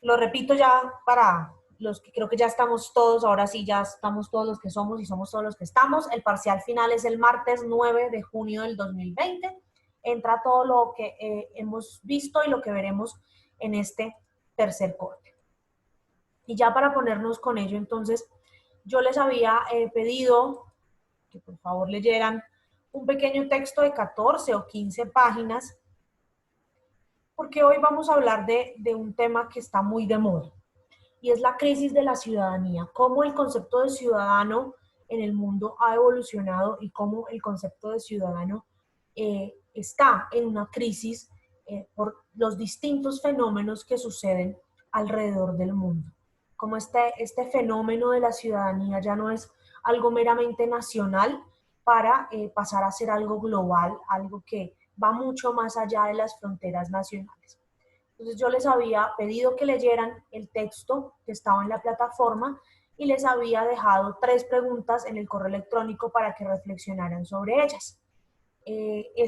Lo repito ya para los que creo que ya estamos todos, ahora sí ya estamos todos los que somos y somos todos los que estamos. El parcial final es el martes 9 de junio del 2020. Entra todo lo que hemos visto y lo que veremos en este tercer corte. Y ya para ponernos con ello, entonces, yo les había pedido que por favor leyeran un pequeño texto de 14 o 15 páginas, porque hoy vamos a hablar de un tema que está muy de moda, y es la crisis de la ciudadanía, cómo el concepto de ciudadano en el mundo ha evolucionado y cómo el concepto de ciudadano está en una crisis por los distintos fenómenos que suceden alrededor del mundo. Como este fenómeno de la ciudadanía ya no es algo meramente nacional para pasar a ser algo global, algo que va mucho más allá de las fronteras nacionales. Entonces yo les había pedido que leyeran el texto que estaba en la plataforma y les había dejado 3 preguntas en el correo electrónico para que reflexionaran sobre ellas.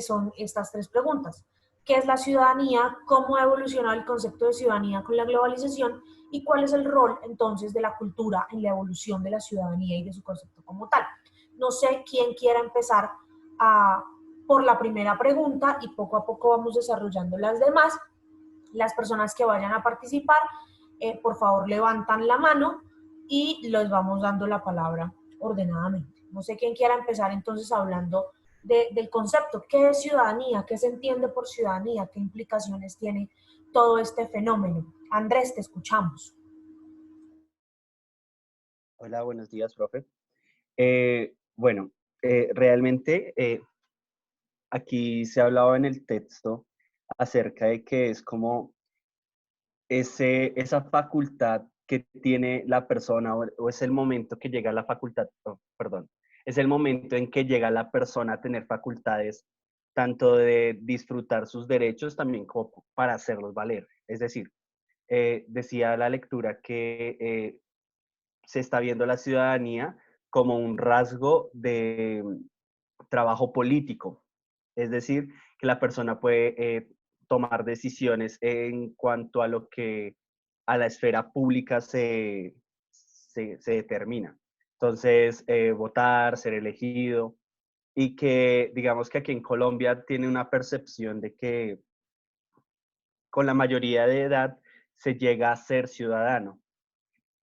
Son estas 3 preguntas. ¿Qué es la ciudadanía? ¿Cómo ha evolucionado el concepto de ciudadanía con la globalización? ¿Y cuál es el rol entonces de la cultura en la evolución de la ciudadanía y de su concepto como tal? No sé quién quiera empezar por la primera pregunta y poco a poco vamos desarrollando las demás. Las personas que vayan a participar, por favor levantan la mano y les vamos dando la palabra ordenadamente. No sé quién quiera empezar entonces hablando del concepto. ¿Qué es ciudadanía? ¿Qué se entiende por ciudadanía? ¿Qué implicaciones tiene todo este fenómeno? Andrés, te escuchamos. Hola, buenos días, profe. Bueno, realmente aquí se ha hablado en el texto acerca de que es como esa facultad que tiene la persona o es el momento que llega la facultad, oh, perdón, es el momento en que llega la persona a tener facultades tanto de disfrutar sus derechos también como para hacerlos valer. Es decir, decía la lectura que se está viendo la ciudadanía como un rasgo de trabajo político, es decir, que la persona puede tomar decisiones en cuanto a lo que a la esfera pública se determina. Entonces, votar, ser elegido, y que digamos que aquí en Colombia tiene una percepción de que con la mayoría de edad se llega a ser ciudadano.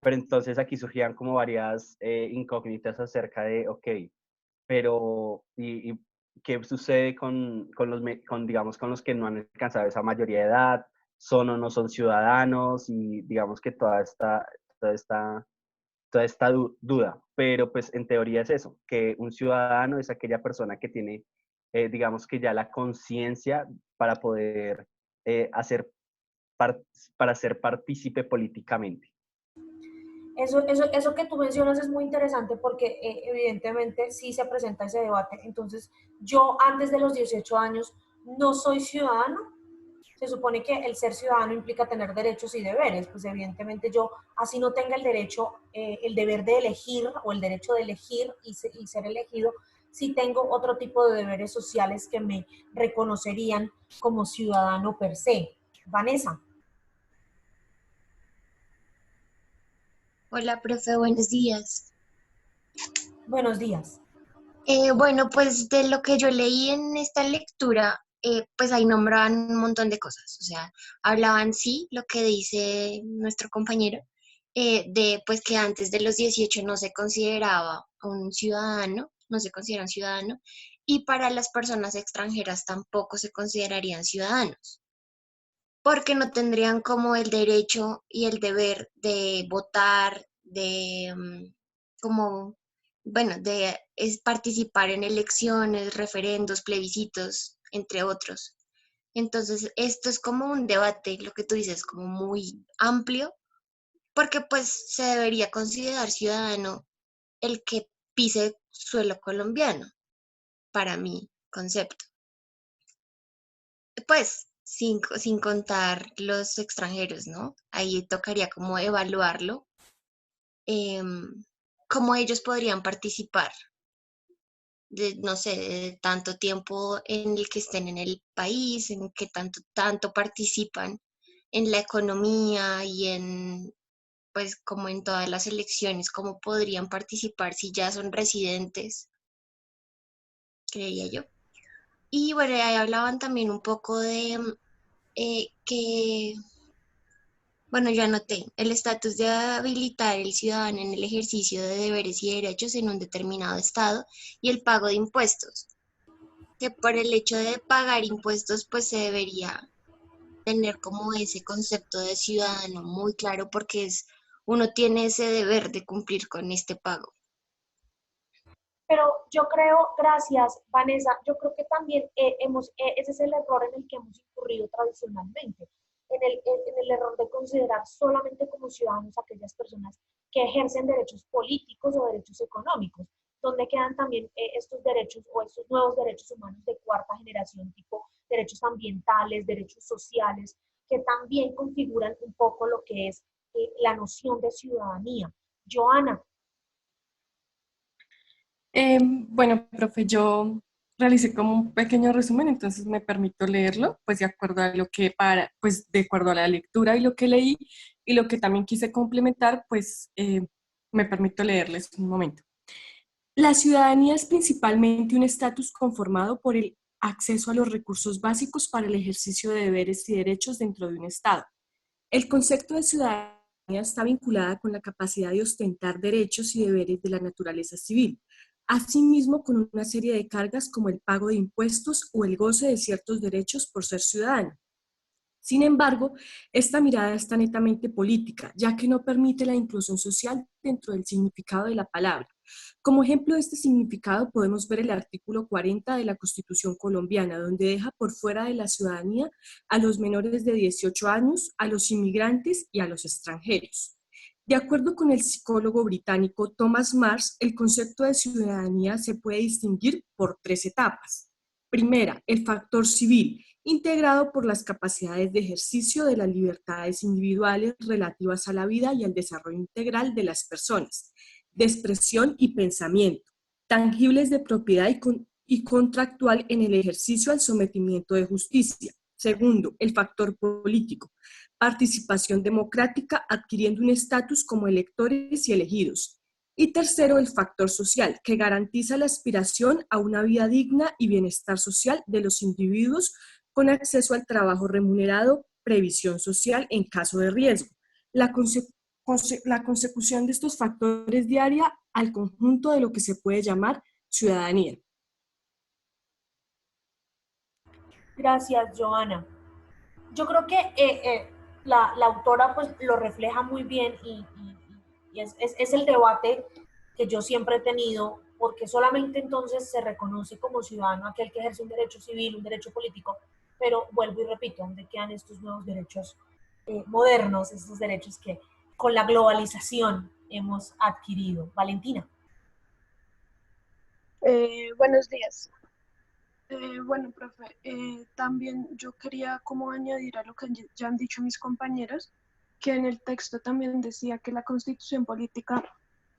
Pero entonces aquí surgían como varias incógnitas acerca de, ok, pero ¿y qué sucede digamos, con los que no han alcanzado esa mayoría de edad? ¿Son o no son ciudadanos? Y digamos que toda esta, toda esta duda. Pero pues en teoría es eso, que un ciudadano es aquella persona que tiene, digamos que ya la conciencia para poder hacer, par para ser partícipe políticamente. Eso que tú mencionas es muy interesante porque evidentemente sí se presenta ese debate. Entonces, yo antes de los 18 años no soy ciudadano. Se supone que el ser ciudadano implica tener derechos y deberes. Pues evidentemente yo, así no tenga el derecho, el deber de elegir o el derecho de elegir y ser elegido, sí tengo otro tipo de deberes sociales que me reconocerían como ciudadano per se. Vanessa, Hola, profe, buenos días. buenos días. Bueno, pues de lo que yo leí en esta lectura, pues ahí nombraban un montón de cosas, o sea, hablaban sí, lo que dice nuestro compañero, de pues que antes de los 18 no se consideraba un ciudadano, no se considera un ciudadano, y para las personas extranjeras tampoco se considerarían ciudadanos, porque no tendrían como el derecho y el deber de votar, de como, bueno, de participar en elecciones, referendos, plebiscitos, entre otros. Entonces, esto es como un debate, lo que tú dices, como muy amplio, porque pues se debería considerar ciudadano el que pise suelo colombiano, para mi concepto. Pues sin contar los extranjeros, ¿no? Ahí tocaría como evaluarlo, cómo ellos podrían participar de, no sé, de tanto tiempo en el que estén en el país, en que tanto participan en la economía y en, pues como en todas las elecciones, cómo podrían participar si ya son residentes, creería yo. Y bueno, ahí hablaban también un poco de que, bueno, yo anoté el estatus de habilitar el ciudadano en el ejercicio de deberes y derechos en un determinado estado y el pago de impuestos, que por el hecho de pagar impuestos pues se debería tener como ese concepto de ciudadano muy claro porque uno tiene ese deber de cumplir con este pago. Pero yo creo, gracias Vanessa, yo creo que también ese es el error en el que hemos incurrido tradicionalmente, en el error de considerar solamente como ciudadanos aquellas personas que ejercen derechos políticos o derechos económicos, donde quedan también estos derechos o estos nuevos derechos humanos de cuarta generación, tipo derechos ambientales, derechos sociales, que también configuran un poco lo que es la noción de ciudadanía. Joana, Bueno, profe, yo realicé como un pequeño resumen, entonces me permito leerlo, pues de acuerdo a lo que pues de acuerdo a la lectura y lo que leí y lo que también quise complementar, pues me permito leerles un momento. La ciudadanía es principalmente un estatus conformado por el acceso a los recursos básicos para el ejercicio de deberes y derechos dentro de un Estado. El concepto de ciudadanía está vinculada con la capacidad de ostentar derechos y deberes de la naturaleza civil, asimismo con una serie de cargas como el pago de impuestos o el goce de ciertos derechos por ser ciudadano. Sin embargo, esta mirada está netamente política, ya que no permite la inclusión social dentro del significado de la palabra. Como ejemplo de este significado podemos ver el artículo 40 de la Constitución colombiana, donde deja por fuera de la ciudadanía a los menores de 18 años, a los inmigrantes y a los extranjeros. De acuerdo con el psicólogo británico Thomas Mars, el concepto de ciudadanía se puede distinguir por tres etapas. Primera, el factor civil, integrado por las capacidades de ejercicio de las libertades individuales relativas a la vida y al desarrollo integral de las personas, de expresión y pensamiento, tangibles de propiedad y contractual en el ejercicio al sometimiento de justicia. Segundo, el factor político, participación democrática adquiriendo un estatus como electores y elegidos. Y tercero, el factor social, que garantiza la aspiración a una vida digna y bienestar social de los individuos con acceso al trabajo remunerado, previsión social en caso de riesgo. La, la consecución de estos factores diaria al conjunto de lo que se puede llamar ciudadanía. gracias Joana. Yo creo que la autora pues lo refleja muy bien y es el debate que yo siempre he tenido, porque solamente entonces se reconoce como ciudadano aquel que ejerce un derecho civil, un derecho político, pero vuelvo y repito, ¿dónde quedan estos nuevos derechos modernos, estos derechos que con la globalización hemos adquirido? Valentina. Buenos días. Bueno, profe, también yo quería como añadir a lo que ya han dicho mis compañeros, que en el texto también decía que la constitución política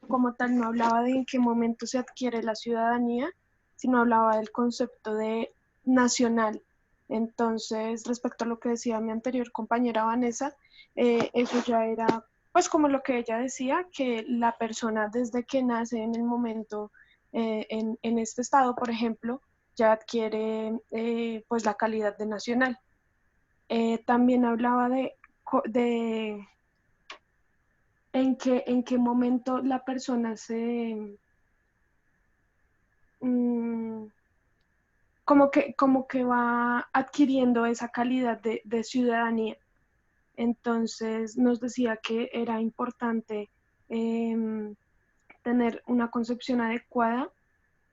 como tal no hablaba de en qué momento se adquiere la ciudadanía, sino hablaba del concepto de nacional. Entonces, respecto a lo que decía mi anterior compañera Vanessa, eso ya era pues como lo que ella decía, que la persona desde que nace en el momento, en este estado, por ejemplo, ya adquiere pues la calidad de nacional. También hablaba de en qué momento la persona mm, como que va adquiriendo esa calidad de ciudadanía. Entonces nos decía que era importante tener una concepción adecuada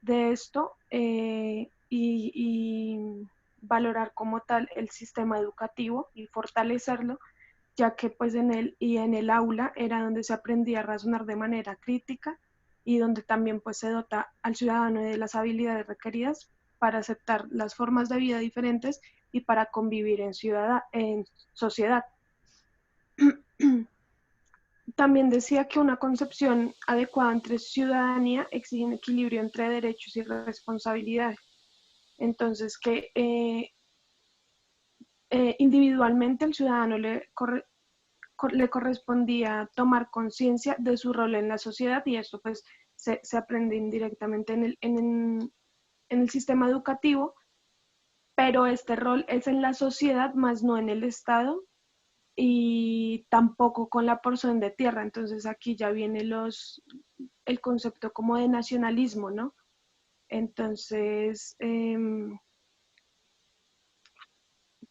de esto y valorar como tal el sistema educativo y fortalecerlo, ya que pues en él y en el aula era donde se aprendía a razonar de manera crítica y donde también pues se dota al ciudadano de las habilidades requeridas para aceptar las formas de vida diferentes y para convivir en sociedad. También decía que una concepción adecuada entre ciudadanía exige un equilibrio entre derechos y responsabilidades. Entonces, que individualmente al ciudadano le correspondía tomar conciencia de su rol en la sociedad y esto pues se aprende indirectamente en el sistema educativo, pero este rol es en la sociedad más no en el Estado y tampoco con la porción de tierra. Entonces aquí ya viene el concepto como de nacionalismo, ¿no? Entonces,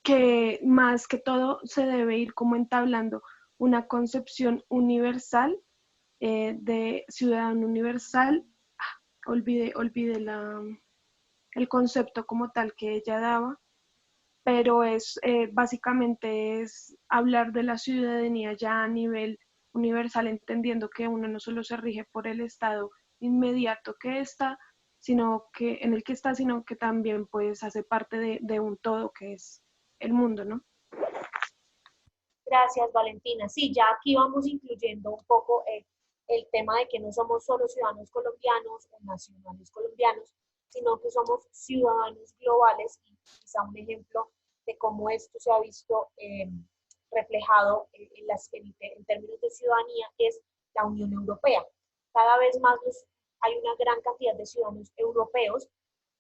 que más que todo se debe ir como entablando una concepción universal de ciudadano universal. Olvidé el concepto como tal que ella daba, pero básicamente es hablar de la ciudadanía ya a nivel universal, entendiendo que uno no solo se rige por el estado inmediato que está, en el que está, sino que también pues hace parte de un todo que es el mundo, ¿no? Gracias, Valentina. Sí, ya aquí vamos incluyendo un poco el tema de que no somos solo ciudadanos colombianos o nacionales colombianos, sino que somos ciudadanos globales y quizá un ejemplo de cómo esto se ha visto reflejado en términos de ciudadanía es la Unión Europea. Cada vez más hay una gran cantidad de ciudadanos europeos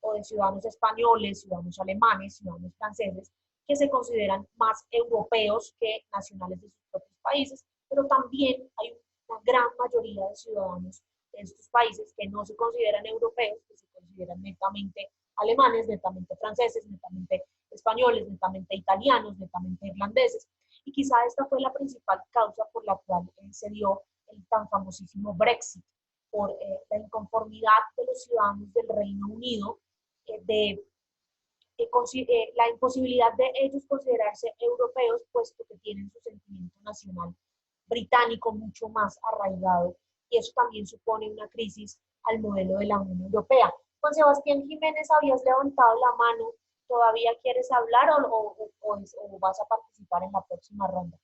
o de ciudadanos españoles, ciudadanos alemanes, ciudadanos franceses, que se consideran más europeos que nacionales de sus propios países, pero también hay una gran mayoría de ciudadanos de estos países que no se consideran europeos, que se consideran netamente alemanes, netamente franceses, netamente españoles, netamente italianos, netamente irlandeses. Y quizá esta fue la principal causa por la cual se dio el tan famosísimo Brexit, por la inconformidad de los ciudadanos del Reino Unido de la imposibilidad de ellos considerarse europeos, puesto que tienen su sentimiento nacional británico mucho más arraigado, y eso también supone una crisis al modelo de la Unión Europea. Juan Sebastián Jiménez, habías levantado la mano, ¿todavía quieres hablar o vas a participar en la próxima ronda?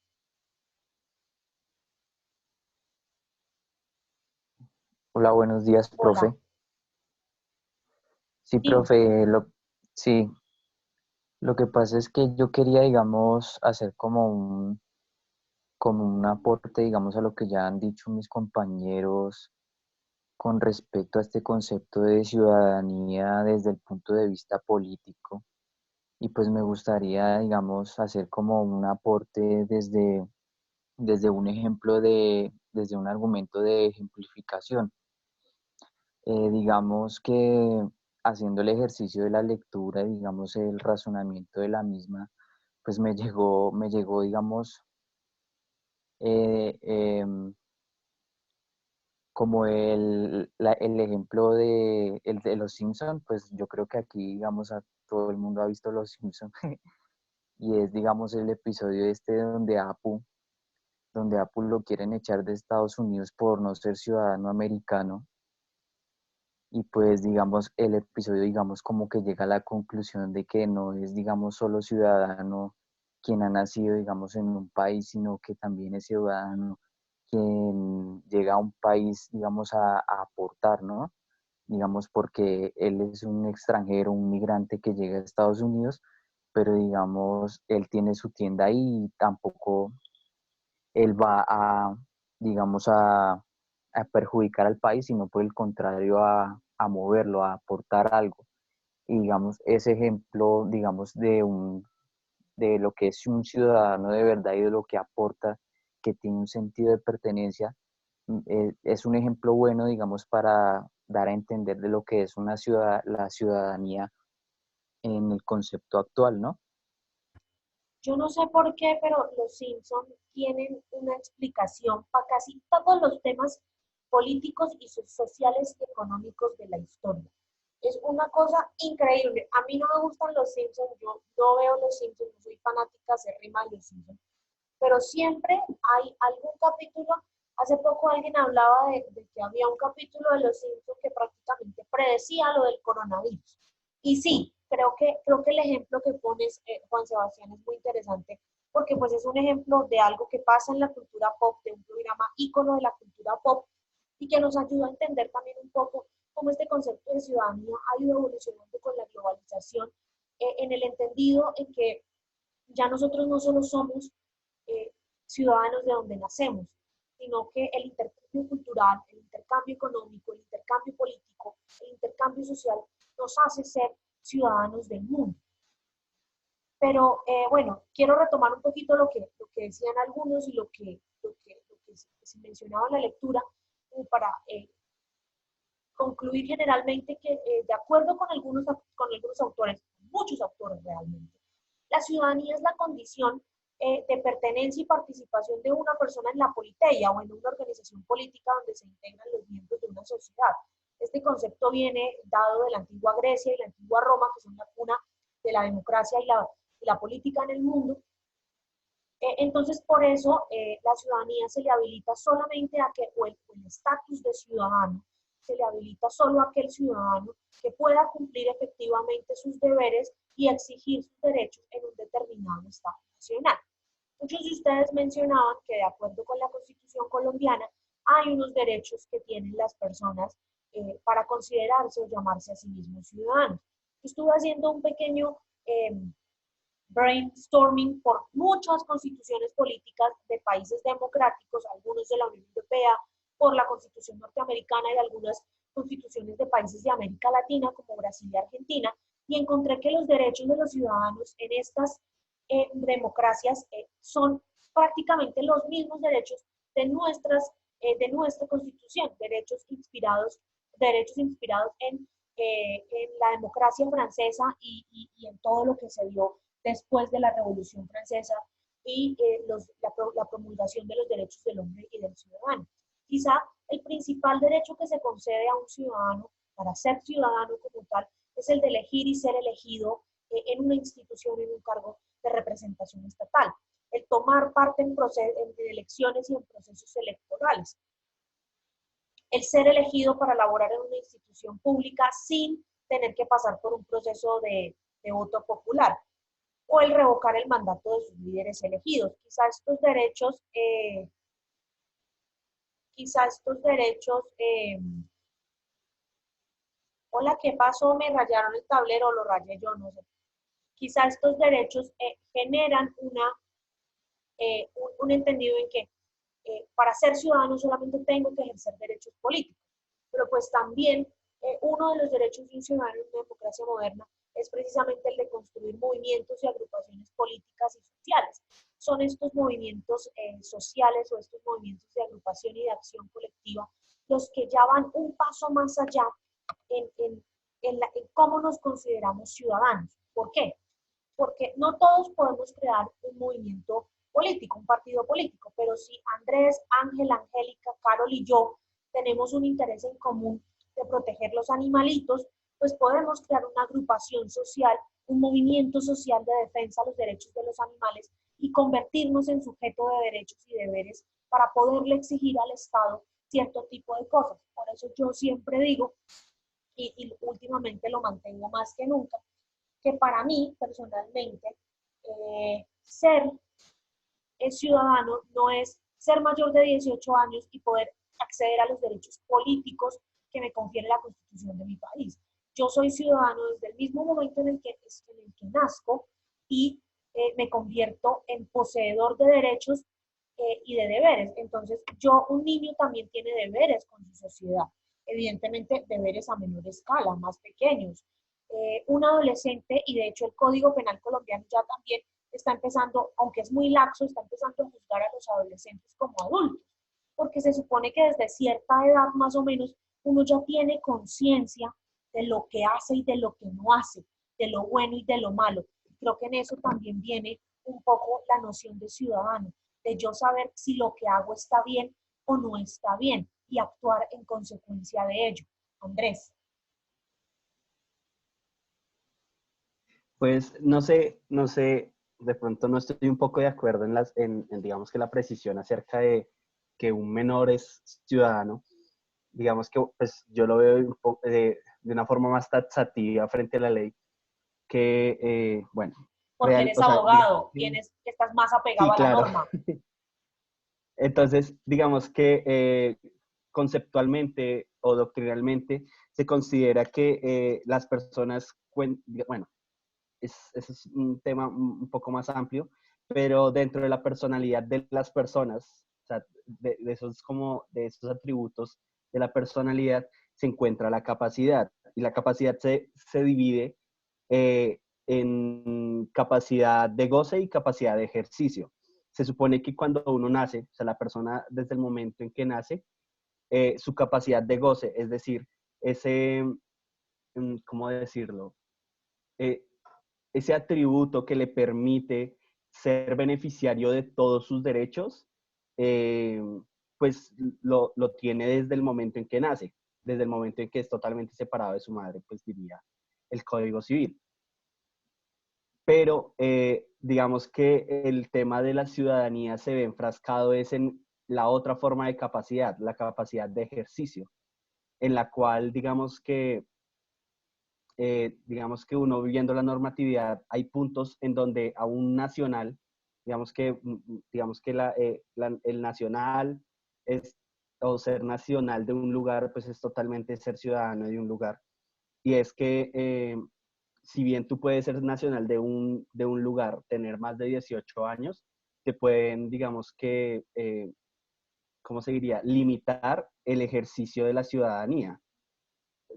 Hola, buenos días, profe. Hola. Sí, Sí, profe, sí, lo que pasa es que yo quería, digamos, hacer como un aporte, digamos, a lo que ya han dicho mis compañeros con respecto a este concepto de ciudadanía desde el punto de vista político. Y pues me gustaría, digamos, hacer como un aporte desde un ejemplo desde un argumento de ejemplificación. Digamos que haciendo el ejercicio de la lectura, digamos, el razonamiento de la misma, pues me llegó, digamos, eh, em, como el ejemplo el de los Simpson, pues yo creo que aquí, digamos, a todo el mundo ha visto los Simpson y es, digamos, el episodio este donde Apu lo quieren echar de Estados Unidos por no ser ciudadano americano. Y pues digamos, el episodio digamos como que llega a la conclusión de que no es digamos solo ciudadano quien ha nacido digamos en un país, sino que también es ciudadano quien llega a un país digamos a aportar, ¿no? Digamos porque él es un extranjero, un migrante que llega a Estados Unidos, pero digamos, él tiene su tienda ahí y tampoco él va digamos, a perjudicar al país, sino por el contrario a moverlo, a aportar algo. Y digamos, ese ejemplo, digamos, de lo que es un ciudadano de verdad y de lo que aporta, que tiene un sentido de pertenencia, es un ejemplo bueno, digamos, para dar a entender de lo que es la ciudadanía en el concepto actual, ¿no? yo no sé por qué, pero los Simpson tienen una explicación para casi todos los temas políticos y sociales y económicos de la historia. Es una cosa increíble. A mí no me gustan los Simpsons, yo no veo los Simpsons, no soy fanática acérrima de los Simpsons, pero siempre hay algún capítulo. Hace poco alguien hablaba de que había un capítulo de Los Simpsons que prácticamente predecía lo del coronavirus. Y sí, creo que el ejemplo que pones, Juan Sebastián, es muy interesante porque pues es un ejemplo de algo que pasa en la cultura pop, de un programa ícono de la cultura pop y que nos ayuda a entender también un poco cómo este concepto de ciudadanía ha ido evolucionando con la globalización, en el entendido en que ya nosotros no solo somos ciudadanos de donde nacemos, sino que el intercambio cultural, el intercambio económico, el intercambio político, el intercambio social nos hace ser ciudadanos del mundo. Pero bueno, quiero retomar un poquito lo que decían algunos y lo que se mencionaba en la lectura, para concluir generalmente que de acuerdo con algunos autores, muchos autores realmente, la ciudadanía es la condición de pertenencia y participación de una persona en la politeia o en una organización política donde se integran los miembros de una sociedad. Este concepto viene dado de la antigua Grecia y la antigua Roma, que son la cuna de la democracia y la política en el mundo. Entonces, por eso, la ciudadanía se le habilita solamente a que, o el estatus de ciudadano, se le habilita solo a aquel ciudadano que pueda cumplir efectivamente sus deberes y exigir sus derechos en un determinado estado nacional. Muchos de ustedes mencionaban que, de acuerdo con la Constitución colombiana, hay unos derechos que tienen las personas para considerarse o llamarse a sí mismos ciudadanos. Estuve haciendo un pequeño brainstorming por muchas constituciones políticas de países democráticos, algunos de la Unión Europea, por la Constitución norteamericana y algunas constituciones de países de América Latina, como Brasil y Argentina, y encontré que los derechos de los ciudadanos en estas democracias son prácticamente los mismos derechos de nuestra Constitución, derechos inspirados en la democracia francesa y en todo lo que se dio después de la Revolución Francesa y la promulgación de los derechos del hombre y del ciudadano. Quizá el principal derecho que se concede a un ciudadano para ser ciudadano como tal es el de elegir y ser elegido en una institución, en un cargo de representación estatal, el tomar parte en elecciones y en procesos electorales, el ser elegido para laborar en una institución pública sin tener que pasar por un proceso de voto popular, o el revocar el mandato de sus líderes elegidos. Quizá estos derechos, hola, ¿qué pasó? Me rayaron el tablero, lo rayé yo, no sé. Quizá estos derechos generan un entendido en que para ser ciudadano solamente tengo que ejercer derechos políticos, pero pues también uno de los derechos de un ciudadano en una democracia moderna es precisamente el de construir movimientos y agrupaciones políticas y sociales. Son estos movimientos sociales o estos movimientos de agrupación y de acción colectiva los que ya van un paso más allá en cómo nos consideramos ciudadanos. ¿Por qué? Porque no todos podemos crear un movimiento político, un partido político, pero si Andrés, Ángel, Angélica, Carol y yo tenemos un interés en común de proteger los animalitos, pues podemos crear una agrupación social, un movimiento social de defensa de los derechos de los animales y convertirnos en sujeto de derechos y deberes para poderle exigir al Estado cierto tipo de cosas. Por eso yo siempre digo, y últimamente lo mantengo más que nunca, que para mí, personalmente, ser ciudadano no es ser mayor de 18 años y poder acceder a los derechos políticos que me confiere la Constitución de mi país. Yo soy ciudadano desde el mismo momento en el que nazco y me convierto en poseedor de derechos y de deberes. Entonces, un niño también tiene deberes con su sociedad. Evidentemente, deberes a menor escala, más pequeños. Un adolescente, y de hecho el Código Penal colombiano ya también está empezando, aunque es muy laxo, está empezando a juzgar a los adolescentes como adultos, porque se supone que desde cierta edad más o menos uno ya tiene conciencia de lo que hace y de lo que no hace, de lo bueno y de lo malo. Creo que en eso también viene un poco la noción de ciudadano, de yo saber si lo que hago está bien o no está bien y actuar en consecuencia de ello. Andrés. Pues no sé, de pronto no estoy un poco de acuerdo en digamos que la precisión acerca de que un menor es ciudadano. Digamos que pues yo lo veo de una forma más taxativa frente a la ley, que bueno. Porque eres abogado, estás más apegado sí, a la norma. Entonces, digamos que conceptualmente o doctrinalmente se considera que las personas, bueno, ese es un tema un poco más amplio, pero dentro de la personalidad de las personas, o sea, de esos atributos de la personalidad, se encuentra la capacidad. Y la capacidad se divide en capacidad de goce y capacidad de ejercicio. Se supone que cuando uno nace, o sea, la persona desde el momento en que nace, su capacidad de goce, es decir, ese, ¿cómo decirlo? Eh, ese atributo que le permite ser beneficiario de todos sus derechos, eh, pues lo tiene desde el momento en que nace, desde el momento en que es totalmente separado de su madre, pues diría el Código Civil. Pero digamos que el tema de la ciudadanía se ve enfrascado es en la otra forma de capacidad, la capacidad de ejercicio, en la cual digamos que uno viendo la normatividad, hay puntos en donde a un nacional, digamos que el nacional es, o ser nacional de un lugar, pues es totalmente ser ciudadano de un lugar. Y es que si bien tú puedes ser nacional de un lugar, tener más de 18 años, te pueden, digamos que, ¿cómo se diría? Limitar el ejercicio de la ciudadanía.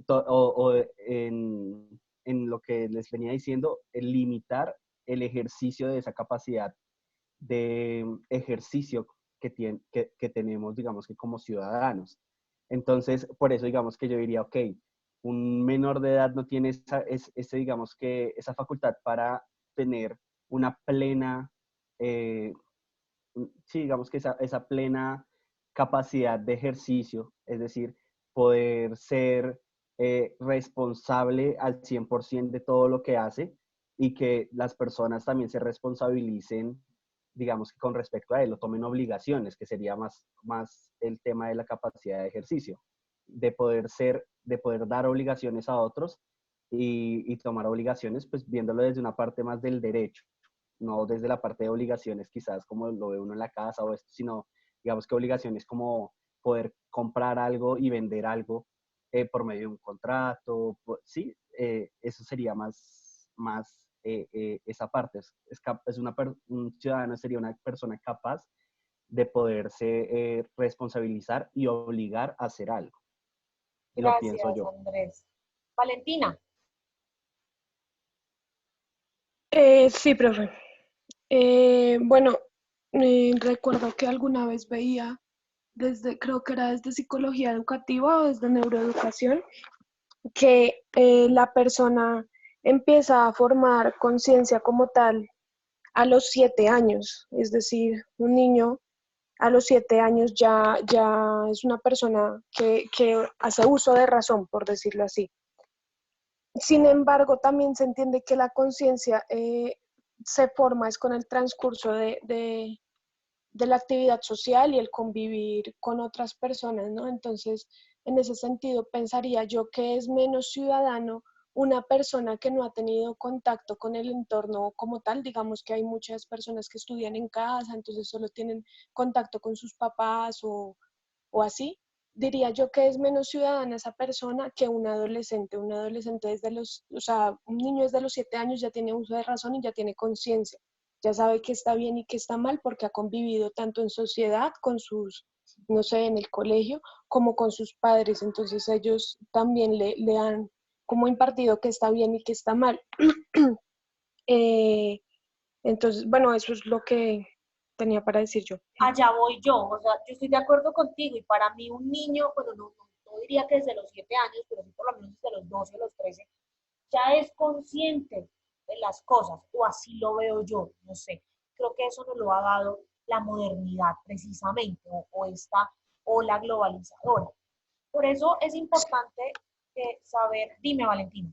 O en lo que les venía diciendo, el limitar el ejercicio de esa capacidad de ejercicio que tenemos, digamos que como ciudadanos. Entonces, por eso, digamos que yo diría, ok, un menor de edad no tiene digamos que esa facultad para tener una plena, eh, sí, digamos que esa plena capacidad de ejercicio, es decir, poder ser responsable al 100% de todo lo que hace y que las personas también se responsabilicen, digamos que con respecto a él, o tomen obligaciones, que sería más el tema de la capacidad de ejercicio, de poder dar obligaciones a otros y tomar obligaciones, pues viéndolo desde una parte más del derecho, no desde la parte de obligaciones quizás como lo ve uno en la casa o esto, sino digamos que obligaciones como poder comprar algo y vender algo por medio de un contrato, sí, eso sería más esa parte. Un ciudadano sería una persona capaz de poderse responsabilizar y obligar a hacer algo. Lo pienso Gracias, yo. Andrés. Valentina. Sí, profe. Bueno, recuerdo que alguna vez veía creo que era desde psicología educativa o desde neuroeducación, que la persona empieza a formar conciencia como tal a los 7 años, es decir, un niño a los 7 años ya es una persona que hace uso de razón, por decirlo así. Sin embargo, también se entiende que la conciencia se forma es con el transcurso de la actividad social y el convivir con otras personas, ¿no? Entonces, en ese sentido, pensaría yo que es menos ciudadano una persona que no ha tenido contacto con el entorno como tal. Digamos que hay muchas personas que estudian en casa, entonces solo tienen contacto con sus papás o así. Diría yo que es menos ciudadana esa persona que un adolescente. Un adolescente o sea, un niño desde los 7 años ya tiene uso de razón y ya tiene conciencia, ya sabe qué está bien y qué está mal porque ha convivido tanto en sociedad con sus, no sé, en el colegio, como con sus padres. Entonces ellos también le han como impartido qué está bien y qué está mal. Eh, entonces, bueno, eso es lo que tenía para decir yo. Allá voy yo, o sea, yo estoy de acuerdo contigo y para mí un niño, bueno, no diría que desde los 7 años, pero sí por lo menos desde los 12 o los 13, ya es consciente de las cosas, o así lo veo yo, no sé. Creo que eso nos lo ha dado la modernidad precisamente, o esta ola globalizadora. Por eso es importante saber, dime Valentina.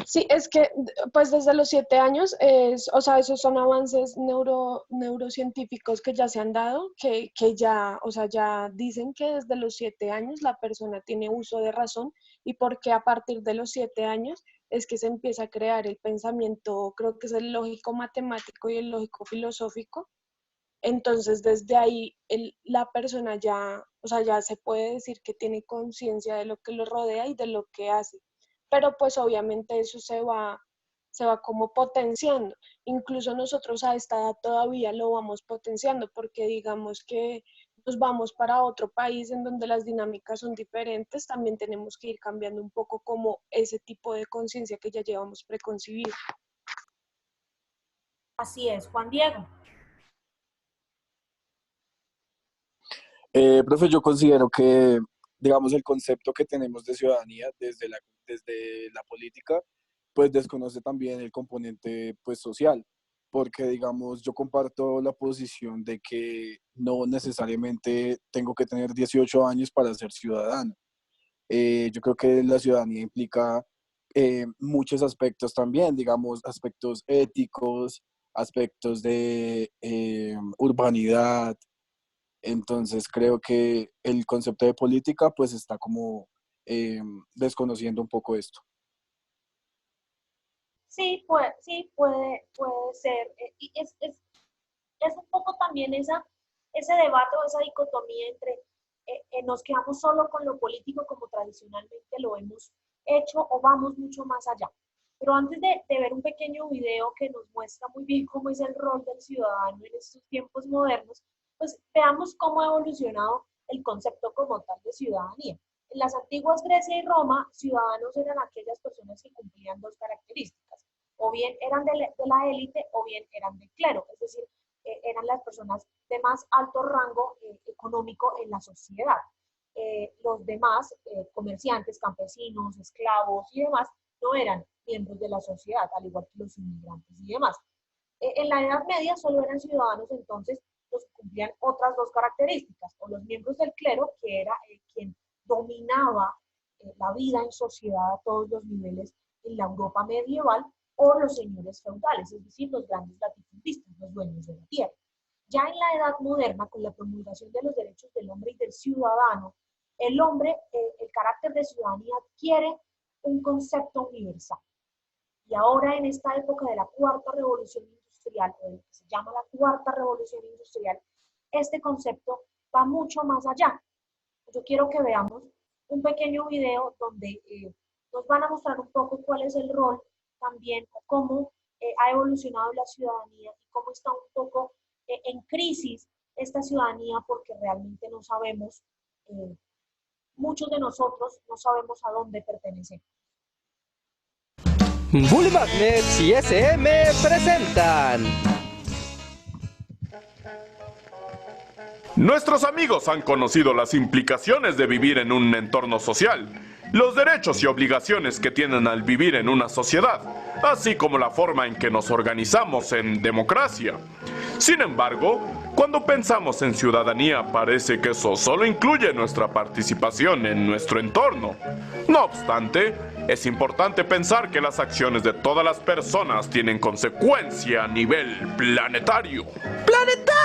Sí, es que pues desde los 7 años, o sea, esos son avances neurocientíficos que ya se han dado, que ya, o sea, ya dicen que desde los 7 años la persona tiene uso de razón y porque a partir de los 7 años es que se empieza a crear el pensamiento, creo que es el lógico matemático y el lógico filosófico. Entonces, desde ahí la persona ya, o sea, ya se puede decir que tiene conciencia de lo que lo rodea y de lo que hace. Pero pues obviamente eso se va como potenciando. Incluso nosotros a esta edad todavía lo vamos potenciando porque digamos que nos vamos para otro país en donde las dinámicas son diferentes, también tenemos que ir cambiando un poco como ese tipo de conciencia que ya llevamos preconcebida. Así es, Juan Diego. Profe, yo considero que, digamos, el concepto que tenemos de ciudadanía desde la política, pues desconoce también el componente, pues, social, porque, digamos, yo comparto la posición de que no necesariamente tengo que tener 18 años para ser ciudadano. Yo creo que la ciudadanía implica muchos aspectos también, digamos, aspectos éticos, aspectos de urbanidad. Entonces creo que el concepto de política pues está como desconociendo un poco esto. Sí, puede ser. Y es un poco también ese debate o esa dicotomía entre nos quedamos solo con lo político como tradicionalmente lo hemos hecho o vamos mucho más allá. Pero antes de ver un pequeño video que nos muestra muy bien cómo es el rol del ciudadano en estos tiempos modernos, pues veamos cómo ha evolucionado el concepto como tal de ciudadanía. En las antiguas Grecia y Roma, ciudadanos eran aquellas personas que cumplían dos características. O bien eran de la élite o bien eran del clero, es decir, eran las personas de más alto rango económico en la sociedad. Los demás, comerciantes, campesinos, esclavos y demás, no eran miembros de la sociedad, al igual que los inmigrantes y demás. En la Edad Media solo eran ciudadanos entonces los que cumplían otras dos características, o los miembros del clero, que era quien dominaba la vida en sociedad a todos los niveles en la Europa medieval, o los señores feudales, es decir, los grandes latifundistas, los dueños de la tierra. Ya en la Edad Moderna, con la promulgación de los derechos del hombre y del ciudadano, el hombre, el carácter de ciudadanía adquiere un concepto universal. Y ahora en esta época de la cuarta revolución industrial, o lo que se llama la cuarta revolución industrial, este concepto va mucho más allá. Yo quiero que veamos un pequeño video donde nos van a mostrar un poco cuál es el rol también, o cómo ha evolucionado la ciudadanía y cómo está un poco en crisis esta ciudadanía, porque realmente no sabemos, muchos de nosotros no sabemos a dónde pertenecemos. Bully Magnets y SM presentan. Nuestros amigos han conocido las implicaciones de vivir en un entorno social, los derechos y obligaciones que tienen al vivir en una sociedad, así como la forma en que nos organizamos en democracia. Sin embargo, cuando pensamos en ciudadanía, parece que eso solo incluye nuestra participación en nuestro entorno. No obstante, es importante pensar que las acciones de todas las personas tienen consecuencia a nivel planetario. ¡Planetario!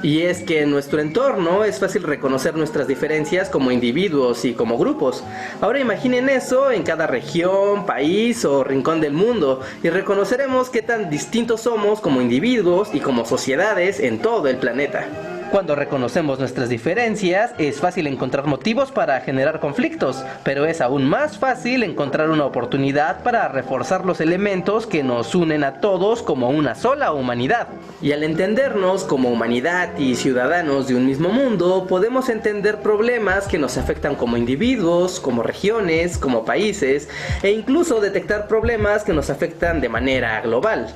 Y es que en nuestro entorno es fácil reconocer nuestras diferencias como individuos y como grupos. Ahora imaginen eso en cada región, país o rincón del mundo y reconoceremos qué tan distintos somos como individuos y como sociedades en todo el planeta. Cuando reconocemos nuestras diferencias, es fácil encontrar motivos para generar conflictos, pero es aún más fácil encontrar una oportunidad para reforzar los elementos que nos unen a todos como una sola humanidad. Y al entendernos como humanidad y ciudadanos de un mismo mundo, podemos entender problemas que nos afectan como individuos, como regiones, como países, e incluso detectar problemas que nos afectan de manera global.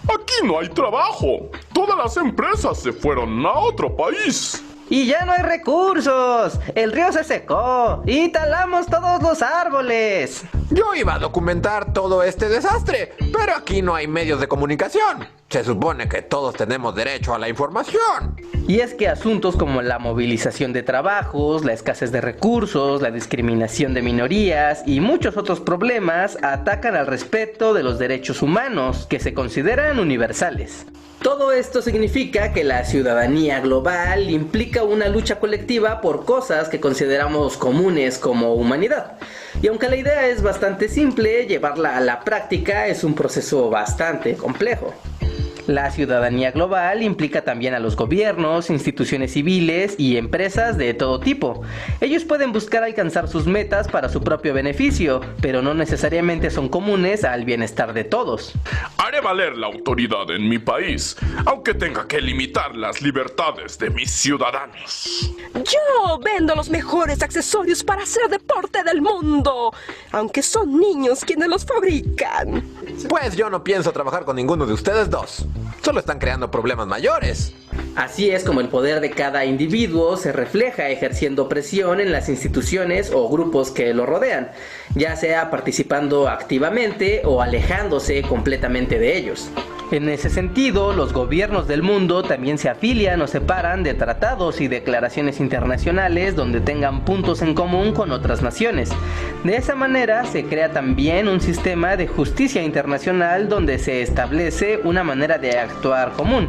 Aquí no hay trabajo. Todas las empresas se fueron a otro país. Y ya no hay recursos. El río se secó y talamos todos los árboles. Yo iba a documentar todo este desastre, pero aquí no hay medios de comunicación. Se supone que todos tenemos derecho a la información. Y es que asuntos como la movilización de trabajos, la escasez de recursos, la discriminación de minorías y muchos otros problemas atacan al respeto de los derechos humanos, que se consideran universales. Todo esto significa que la ciudadanía global implica una lucha colectiva por cosas que consideramos comunes como humanidad. Y aunque la idea es bastante simple, llevarla a la práctica es un proceso bastante complejo. La ciudadanía global implica también a los gobiernos, instituciones civiles y empresas de todo tipo. Ellos pueden buscar alcanzar sus metas para su propio beneficio, pero no necesariamente son comunes al bienestar de todos. Haré valer la autoridad en mi país, aunque tenga que limitar las libertades de mis ciudadanos. Yo vendo los mejores accesorios para hacer deporte del mundo, aunque son niños quienes los fabrican. Pues yo no pienso trabajar con ninguno de ustedes dos. Solo están creando problemas mayores. Así es como el poder de cada individuo se refleja ejerciendo presión en las instituciones o grupos que lo rodean, ya sea participando activamente o alejándose completamente de ellos. En ese sentido, los gobiernos del mundo también se afilian o separan de tratados y declaraciones internacionales donde tengan puntos en común con otras naciones. De esa manera se crea también un sistema de justicia internacional donde se establece una manera de actuar común.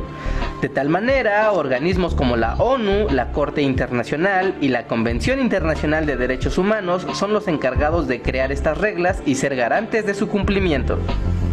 De tal manera, organismos como la ONU, la Corte Internacional y la Convención Internacional de Derechos Humanos son los encargados de crear estas reglas y ser garantes de su cumplimiento.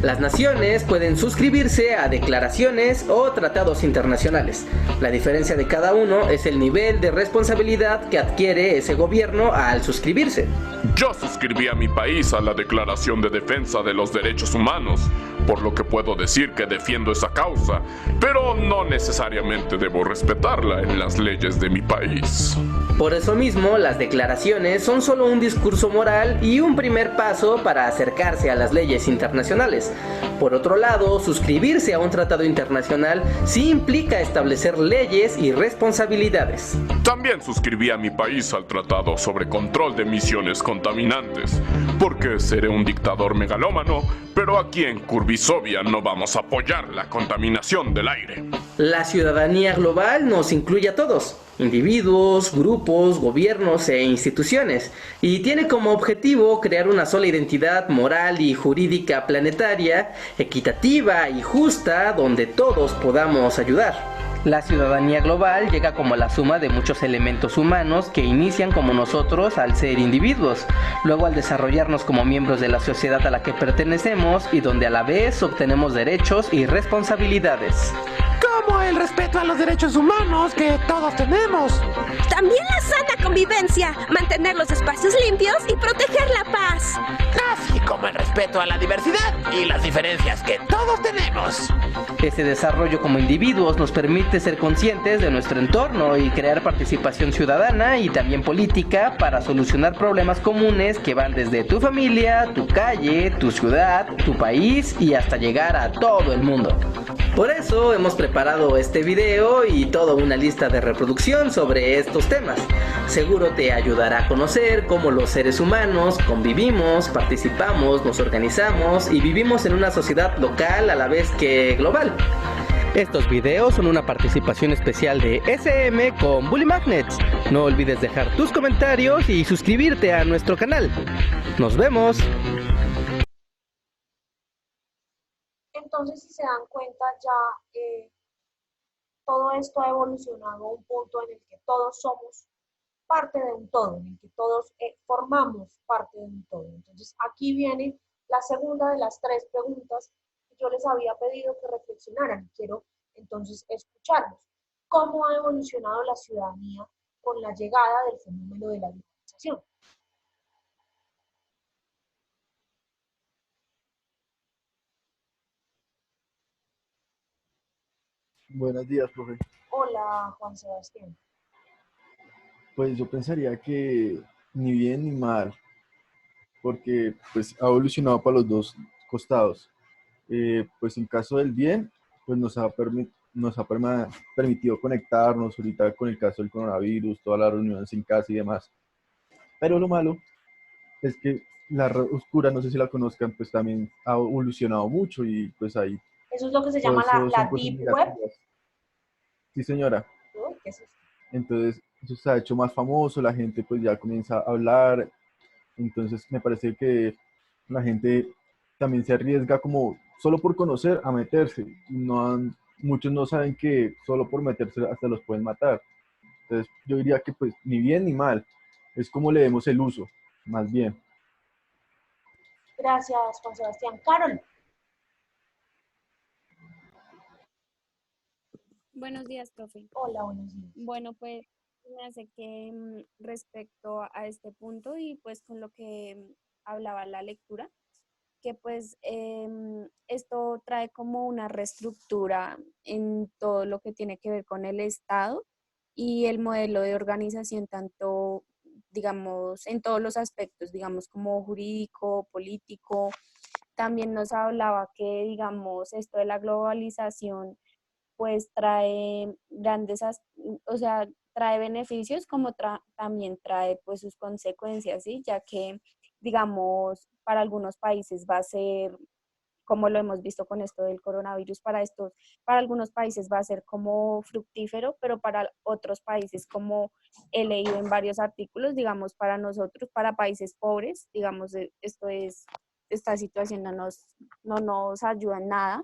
Las naciones pueden suscribirse a declaraciones o tratados internacionales. La diferencia de cada uno es el nivel de responsabilidad que adquiere ese gobierno al suscribirse. Yo suscribí a mi país a la Declaración de Defensa de los Derechos Humanos, por lo que puedo decir que defiendo esa causa, pero no necesariamente debo respetarla en las leyes de mi país. Por eso mismo, las declaraciones son solo un discurso moral y un primer paso para acercarse a las leyes internacionales. Por otro lado, suscribirse a un tratado internacional sí implica establecer leyes y responsabilidades. También suscribí a mi país al Tratado sobre Control de Emisiones Contaminantes, porque seré un dictador megalómano, pero aquí en Curvisovia no vamos a apoyar la contaminación del aire. La ciudadanía global nos incluye a todos, individuos, grupos, gobiernos e instituciones, y tiene como objetivo crear una sola identidad moral y jurídica planetaria, equitativa y justa, donde todos podamos ayudar. La ciudadanía global llega como la suma de muchos elementos humanos que inician como nosotros al ser individuos, luego al desarrollarnos como miembros de la sociedad a la que pertenecemos y donde a la vez obtenemos derechos y responsabilidades. Como el respeto a los derechos humanos que todos tenemos. También la sana convivencia, mantener los espacios limpios y proteger la paz. Así como el respeto a la diversidad y las diferencias que todos tenemos. Ese desarrollo como individuos nos permite ser conscientes de nuestro entorno y crear participación ciudadana y también política para solucionar problemas comunes que van desde tu familia, tu calle, tu ciudad, tu país y hasta llegar a todo el mundo. Por eso hemos preparado este video y toda una lista de reproducción sobre estos temas. Seguro te ayudará a conocer cómo los seres humanos convivimos, participamos, nos organizamos y vivimos en una sociedad local a la vez que global. Estos videos son una participación especial de SM con Bully Magnets. No olvides dejar tus comentarios y suscribirte a nuestro canal. ¡Nos vemos! Entonces, si se dan cuenta, ya todo esto ha evolucionado a un punto en el que todos somos parte de un todo, en el que todos formamos parte de un todo. Entonces, aquí viene la segunda de las tres preguntas que yo les había pedido que reflexionaran. Quiero entonces escucharlos. ¿Cómo ha evolucionado la ciudadanía con la llegada del fenómeno de la globalización? Buenos días, profe. Hola, Juan Sebastián. Pues yo pensaría que ni bien ni mal, porque pues ha evolucionado para los dos costados. Pues en caso del bien, pues permitido conectarnos ahorita con el caso del coronavirus, todas las reuniones en casa y demás. Pero lo malo es que la red oscura, no sé si la conozcan, pues también ha evolucionado mucho y pues ahí... Eso es lo que se llama la Deep Web. Sí, señora. ¿Qué es eso? Entonces, eso se ha hecho más famoso, la gente pues ya comienza a hablar, entonces me parece que la gente también se arriesga como solo por conocer a meterse. Muchos no saben que solo por meterse hasta los pueden matar. Entonces, yo diría que pues ni bien ni mal, es como le demos el uso, más bien. Gracias, Juan Sebastián. Carol. Buenos días, profe. Hola, buenos días. Bueno, pues me hace que respecto a este punto y pues con lo que hablaba la lectura, que pues esto trae como una reestructura en todo lo que tiene que ver con el Estado y el modelo de organización, tanto, digamos, en todos los aspectos, digamos, como jurídico, político. También nos hablaba que, digamos, esto de la globalización pues trae o sea, trae beneficios como también trae pues sus consecuencias, ¿sí? Ya que, digamos, para algunos países va a ser, como lo hemos visto con esto del coronavirus, para algunos países va a ser como fructífero, pero para otros países, como he leído en varios artículos, digamos, para nosotros, para países pobres, digamos, esta situación no nos ayuda en nada.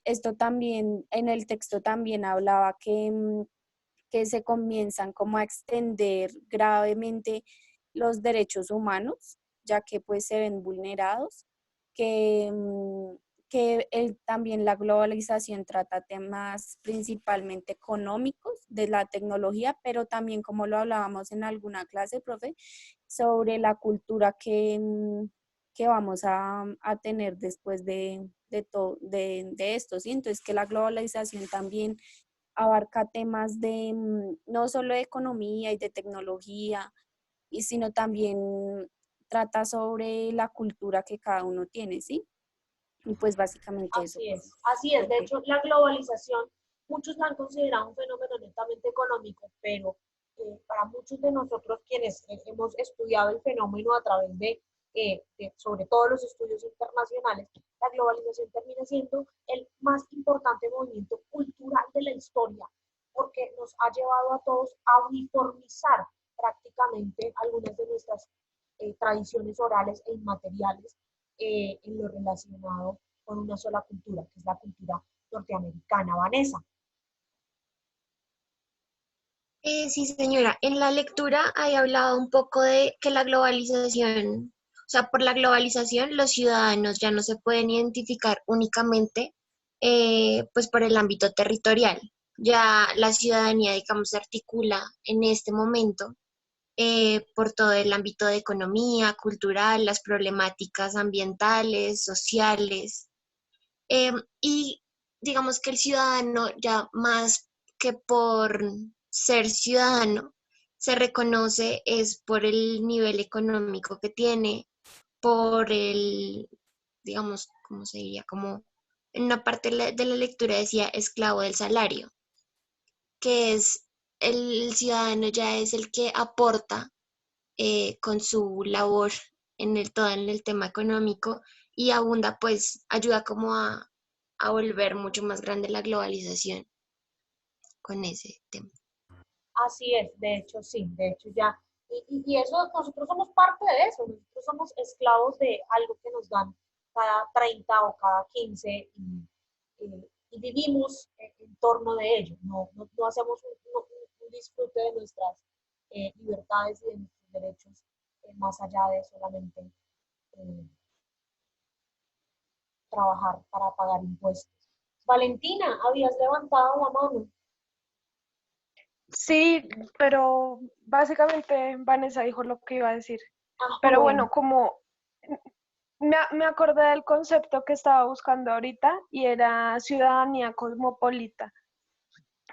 Esto también, en el texto también hablaba que se comienzan como a extender gravemente los derechos humanos, ya que pues se ven vulnerados, que, también la globalización trata temas principalmente económicos de la tecnología, pero también como lo hablábamos en alguna clase, profe, sobre la cultura que vamos a tener después de esto, ¿sí? Entonces que la globalización también abarca temas de no solo de economía y de tecnología, sino también trata sobre la cultura que cada uno tiene, ¿sí? Y pues básicamente eso. Así es. De hecho, la globalización, muchos la han considerado un fenómeno netamente económico, pero para muchos de nosotros quienes hemos estudiado el fenómeno a través sobre todo los estudios internacionales, la globalización termina siendo el más importante movimiento cultural de la historia, porque nos ha llevado a todos a uniformizar prácticamente algunas de nuestras tradiciones orales e inmateriales en lo relacionado con una sola cultura, que es la cultura norteamericana. Vanessa. Sí, señora. En la lectura hay hablado un poco de que la globalización, o sea, por la globalización los ciudadanos ya no se pueden identificar únicamente pues por el ámbito territorial. Ya la ciudadanía, digamos, se articula en este momento por todo el ámbito de economía, cultural, las problemáticas ambientales, sociales, y digamos que el ciudadano ya más que por ser ciudadano, se reconoce es por el nivel económico que tiene, por el, digamos, ¿cómo se diría? Como en una parte de la lectura decía esclavo del salario, que es el ciudadano ya es el que aporta con su labor todo en el tema económico y abunda, pues ayuda como a volver mucho más grande la globalización con ese tema. Así es, de hecho sí, de hecho ya. Y eso, nosotros somos parte de eso, nosotros somos esclavos de algo que nos dan cada 30 o cada 15 y vivimos en torno de ello, no hacemos un disfrute de nuestras libertades y de nuestros derechos más allá de solamente trabajar para pagar impuestos. Valentina, habías levantado la mano. Sí, pero básicamente Vanessa dijo lo que iba a decir. Pero bueno, como me acordé del concepto que estaba buscando ahorita y era ciudadanía cosmopolita,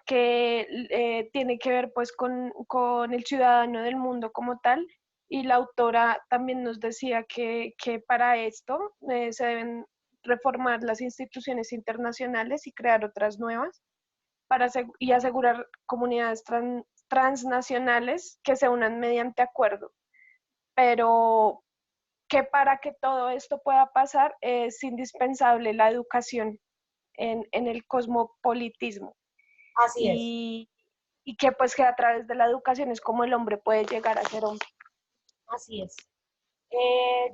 que tiene que ver pues con el ciudadano del mundo como tal. Y la autora también nos decía que para esto se deben reformar las instituciones internacionales y crear otras nuevas y asegurar comunidades transnacionales que se unan mediante acuerdo. Pero que para que todo esto pueda pasar es indispensable la educación en el cosmopolitismo. Así es. Y que pues que a través de la educación es como el hombre puede llegar a ser hombre. Así es.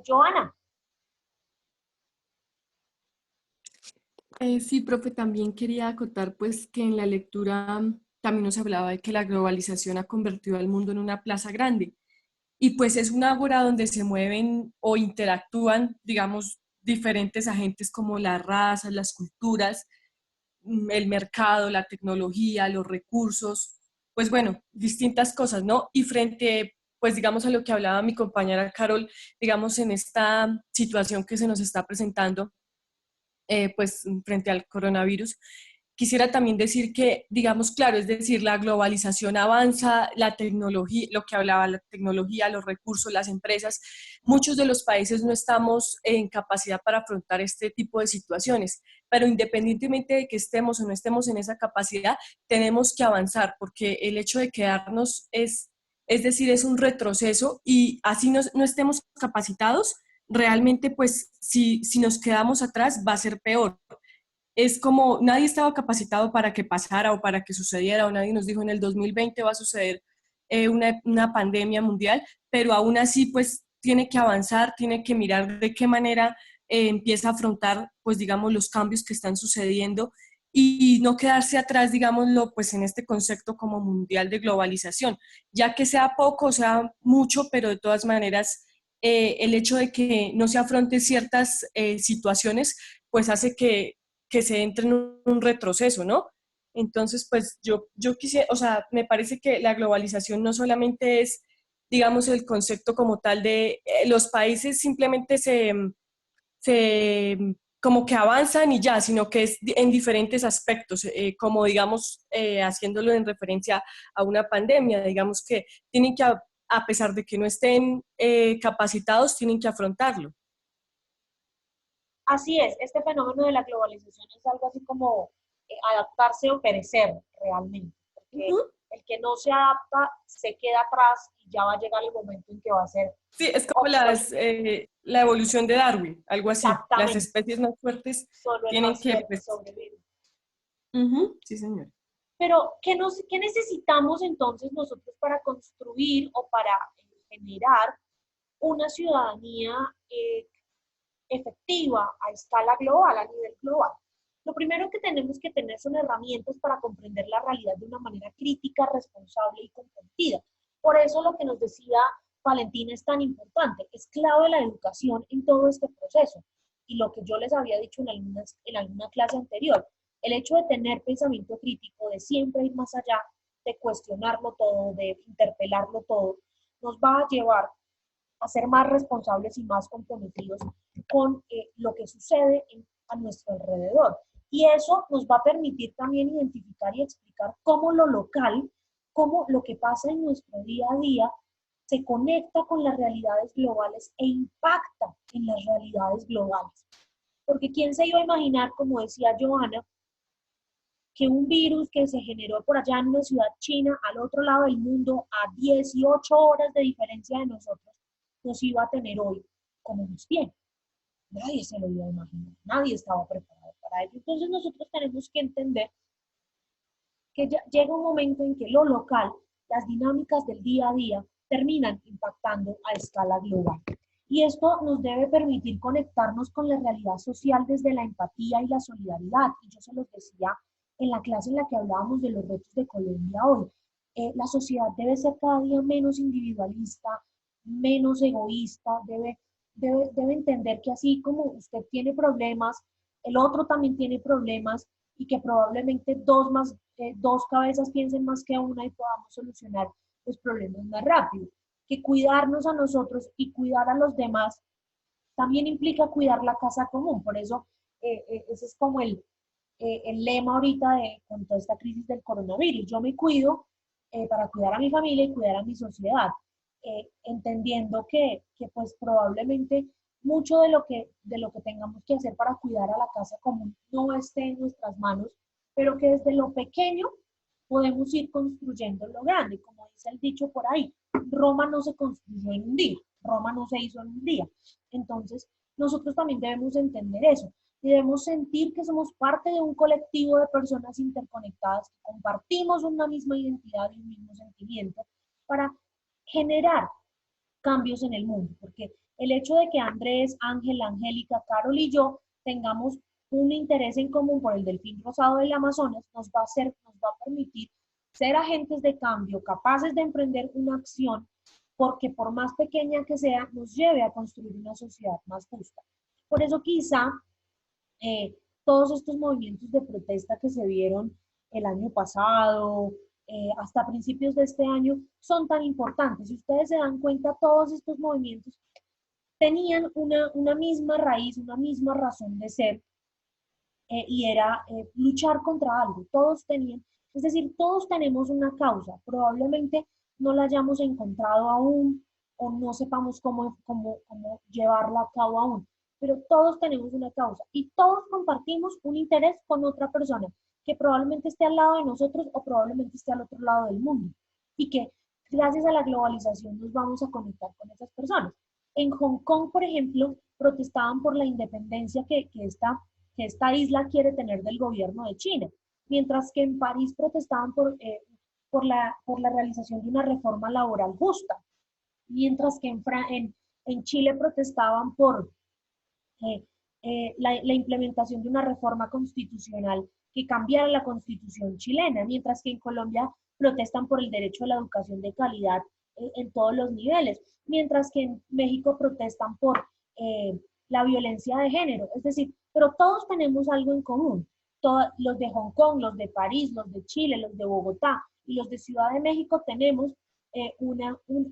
Joana. Sí, profe, también quería acotar pues que en la lectura también nos hablaba de que la globalización ha convertido al mundo en una plaza grande y pues es una ágora donde se mueven o interactúan, digamos, diferentes agentes como las razas, las culturas, el mercado, la tecnología, los recursos, pues bueno, distintas cosas, ¿no? Y frente, pues digamos a lo que hablaba mi compañera Carol, digamos en esta situación que se nos está presentando, pues frente al coronavirus, quisiera también decir que, digamos, claro, es decir, la globalización avanza, la tecnología, lo que hablaba, la tecnología, los recursos, las empresas, muchos de los países no estamos en capacidad para afrontar este tipo de situaciones, pero independientemente de que estemos o no estemos en esa capacidad, tenemos que avanzar, porque el hecho de quedarnos es decir, es un retroceso y así no estemos capacitados, realmente pues si nos quedamos atrás va a ser peor. Es como nadie estaba capacitado para que pasara o para que sucediera, o nadie nos dijo en el 2020 va a suceder una pandemia mundial, pero aún así pues tiene que avanzar, tiene que mirar de qué manera empieza a afrontar pues digamos los cambios que están sucediendo y no quedarse atrás, digámoslo, pues en este concepto como mundial de globalización, ya que sea poco o sea mucho, pero de todas maneras el hecho de que no se afronte ciertas situaciones pues hace que se entre en un retroceso, ¿no? Entonces, pues yo quisiera, o sea, me parece que la globalización no solamente es, digamos, el concepto como tal de los países simplemente se como que avanzan y ya, sino que es en diferentes aspectos, como digamos, haciéndolo en referencia a una pandemia, digamos que tienen que, a pesar de que no estén capacitados, tienen que afrontarlo. Así es, este fenómeno de la globalización es algo así como adaptarse o perecer realmente, porque el que no se adapta se queda atrás y ya va a llegar el momento en que va a ser. Sí, es como la evolución de Darwin, algo así. Las especies más fuertes solo el tienen más que... fuerte Pues, sobrevive. sí, señor. Pero, ¿qué necesitamos entonces nosotros para construir o para generar una ciudadanía efectiva a escala global, a nivel global? Lo primero que tenemos que tener son herramientas para comprender la realidad de una manera crítica, responsable y comprometida. Por eso lo que nos decía Valentina es tan importante. Es clave la educación en todo este proceso. Y lo que yo les había dicho en alguna clase anterior, el hecho de tener pensamiento crítico, de siempre ir más allá, de cuestionarlo todo, de interpelarlo todo, nos va a llevar a ser más responsables y más comprometidos con lo que sucede a nuestro alrededor. Y eso nos va a permitir también identificar y explicar cómo lo local, cómo lo que pasa en nuestro día a día se conecta con las realidades globales e impacta en las realidades globales. Porque ¿quién se iba a imaginar, como decía Johanna, que un virus que se generó por allá en una ciudad china, al otro lado del mundo, a 18 horas de diferencia de nosotros, nos iba a tener hoy como nos tiene? Nadie se lo iba a imaginar, nadie estaba preparado para ello. Entonces nosotros tenemos que entender que ya llega un momento en que lo local, las dinámicas del día a día, terminan impactando a escala global. Y esto nos debe permitir conectarnos con la realidad social desde la empatía y la solidaridad. Y yo se los decía en la clase en la que hablábamos de los retos de Colombia hoy. La sociedad debe ser cada día menos individualista, menos egoísta, debe entender que así como usted tiene problemas, el otro también tiene problemas y que probablemente dos cabezas piensen más que una y podamos solucionar los problemas más rápido. Que cuidarnos a nosotros y cuidar a los demás también implica cuidar la casa común. Por eso ese es como el lema ahorita con toda esta crisis del coronavirus. Yo me cuido para cuidar a mi familia y cuidar a mi sociedad. Entendiendo que pues probablemente mucho de lo que tengamos que hacer para cuidar a la casa común no esté en nuestras manos, pero que desde lo pequeño podemos ir construyendo lo grande. Como dice el dicho por ahí, Roma no se construyó en un día, Roma no se hizo en un día. Entonces, nosotros también debemos entender eso. Debemos sentir que somos parte de un colectivo de personas interconectadas, que compartimos una misma identidad y un mismo sentimiento para generar cambios en el mundo, porque el hecho de que Andrés, Ángela, Angélica, Carol y yo tengamos un interés en común por el delfín rosado del Amazonas nos va a permitir ser agentes de cambio, capaces de emprender una acción, porque por más pequeña que sea, nos lleve a construir una sociedad más justa. Por eso quizá todos estos movimientos de protesta que se vieron el año pasado, hasta principios de este año, son tan importantes. Si ustedes se dan cuenta, todos estos movimientos tenían una misma raíz, una misma razón de ser, y era luchar contra algo. Todos tenían, es decir, todos tenemos una causa. Probablemente no la hayamos encontrado aún o no sepamos cómo llevarla a cabo aún, pero todos tenemos una causa y todos compartimos un interés con otra persona que probablemente esté al lado de nosotros o probablemente esté al otro lado del mundo, y que gracias a la globalización nos vamos a conectar con esas personas. En Hong Kong, por ejemplo, protestaban por la independencia que esta isla quiere tener del gobierno de China, mientras que en París protestaban por la realización de una reforma laboral justa, mientras que en Chile protestaban por la implementación de una reforma constitucional que cambiara la constitución chilena, mientras que en Colombia protestan por el derecho a la educación de calidad en todos los niveles, mientras que en México protestan por la violencia de género. Es decir, pero todos tenemos algo en común. Los de Hong Kong, los de París, los de Chile, los de Bogotá y los de Ciudad de México tenemos